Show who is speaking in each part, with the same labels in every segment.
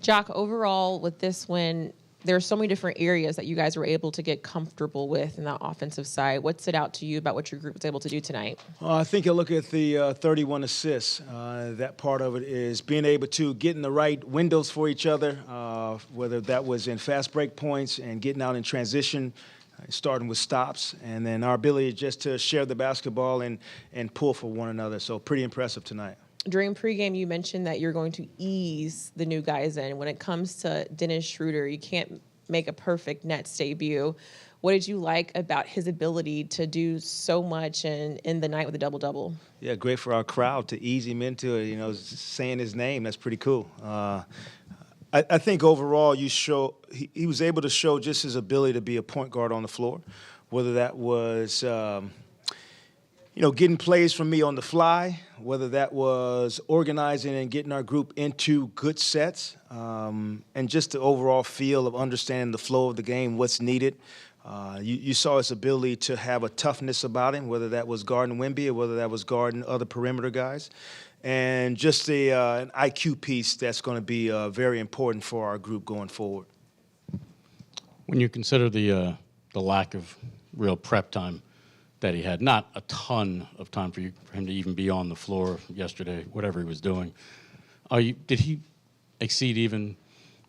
Speaker 1: Jacque, overall with this win, there are so many different areas that you guys were able to get comfortable with in that offensive side. What stood out to you about what your group was able to do tonight?
Speaker 2: I think you look at the 31 assists. That part of it is being able to get in the right windows for each other, whether that was in fast break points and getting out in transition, starting with stops, and then our ability just to share the basketball and pull for one another. So pretty impressive tonight.
Speaker 1: During pregame, you mentioned that you're going to ease the new guys in. When it comes to Dennis Schroeder, you can't make a perfect Nets debut. What did you like about his ability to do so much and end the night with a double-double?
Speaker 2: Yeah, great for our crowd to ease him into it, saying his name. That's pretty cool. I think overall he was able to show just his ability to be a point guard on the floor, whether that was getting plays from me on the fly, whether that was organizing and getting our group into good sets, and just the overall feel of understanding the flow of the game, what's needed. You saw his ability to have a toughness about him, whether that was guarding Wemby or whether that was guarding other perimeter guys. And just an IQ piece that's going to be very important for our group going forward.
Speaker 3: When you consider the lack of real prep time that he had, not a ton of time for him to even be on the floor yesterday, whatever he was doing, did he exceed even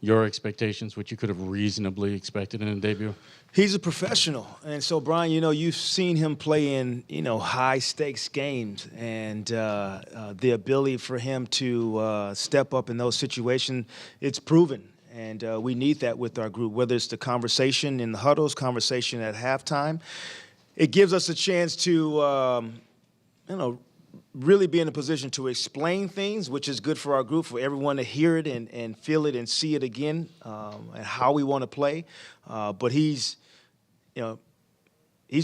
Speaker 3: your expectations, what you could have reasonably expected in a debut?
Speaker 2: He's a professional. And so, Brian, you've seen him play in, high-stakes games. And the ability for him to step up in those situations, it's proven. And we need that with our group, whether it's the conversation in the huddles, conversation at halftime. It gives us a chance to, really be in a position to explain things, which is good for our group, for everyone to hear it and feel it and see it again, and how we want to play. But he's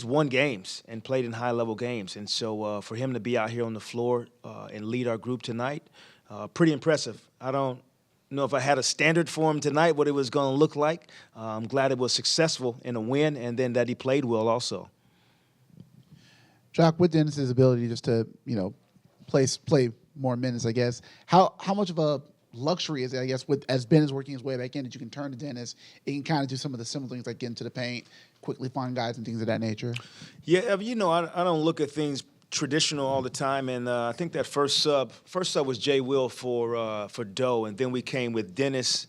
Speaker 2: won games and played in high-level games. And so for him to be out here on the floor and lead our group tonight, pretty impressive. I don't know if I had a standard for him tonight, what it was going to look like. I'm glad it was successful in a win and then that he played well also.
Speaker 4: Jacque, with Dennis's ability just to, play more minutes, I guess, how much of a luxury is it, I guess, as Ben is working his way back in, that you can turn to Dennis, he can kind of do some of the similar things like get into the paint, quickly find guys and things of that nature?
Speaker 2: Yeah, Evan, I don't look at things traditional all the time, and I think that first sub was Jay Will for Doe, and then we came with Dennis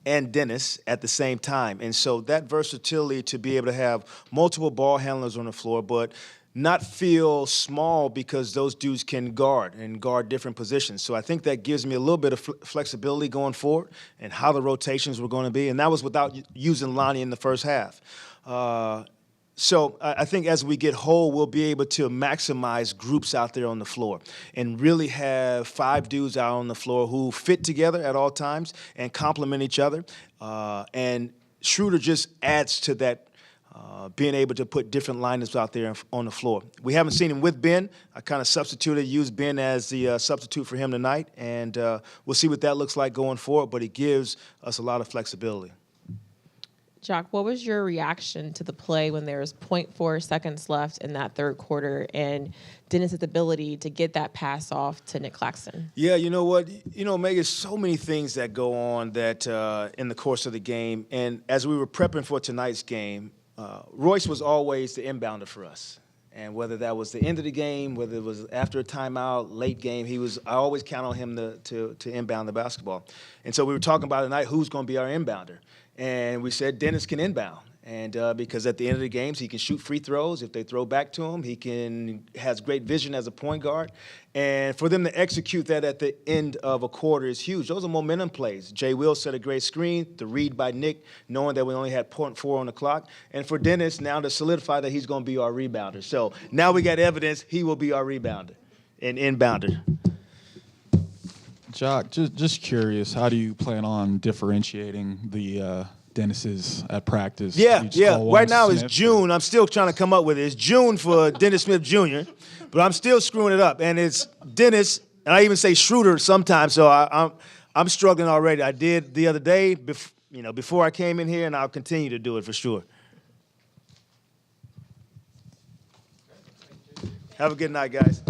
Speaker 2: and Dennis at the same time. And so that versatility to be able to have multiple ball handlers on the floor, but not feel small because those dudes can guard different positions. So I think that gives me a little bit of flexibility going forward and how the rotations were going to be. And that was without using Lonnie in the first half. So I think as we get whole, we'll be able to maximize groups out there on the floor and really have 5 dudes out on the floor who fit together at all times and complement each other. And Schroeder just adds to that, being able to put different lineups out there on the floor. We haven't seen him with Ben. I kind of used Ben as the substitute for him tonight, and we'll see what that looks like going forward, but it gives us a lot of flexibility.
Speaker 1: Jacque, what was your reaction to the play when there was 0.4 seconds left in that third quarter and Dennis's ability to get that pass off to Nick Claxton?
Speaker 2: Yeah, you know what? Megan, so many things that go on that in the course of the game. And as we were prepping for tonight's game, Royce was always the inbounder for us. And whether that was the end of the game, whether it was after a timeout, late game, I always count on him to inbound the basketball. And so we were talking about tonight who's going to be our inbounder. And we said Dennis can inbound. And because at the end of the games, he can shoot free throws. If they throw back to him, has great vision as a point guard. And for them to execute that at the end of a quarter is huge. Those are momentum plays. Jay Will set a great screen, the read by Nick, knowing that we only had 0.4 on the clock. And for Dennis now to solidify that he's going to be our rebounder. So now we got evidence he will be our rebounder and inbounder.
Speaker 5: Jacque, just curious, how do you plan on differentiating the Dennis's at practice?
Speaker 2: Yeah. Right now it's June. I'm still trying to come up with it. It's June for Dennis Smith Jr., but I'm still screwing it up. And it's Dennis, and I even say Schroeder sometimes, so I'm struggling already. I did the other day, before I came in here, and I'll continue to do it for sure. Have a good night, guys.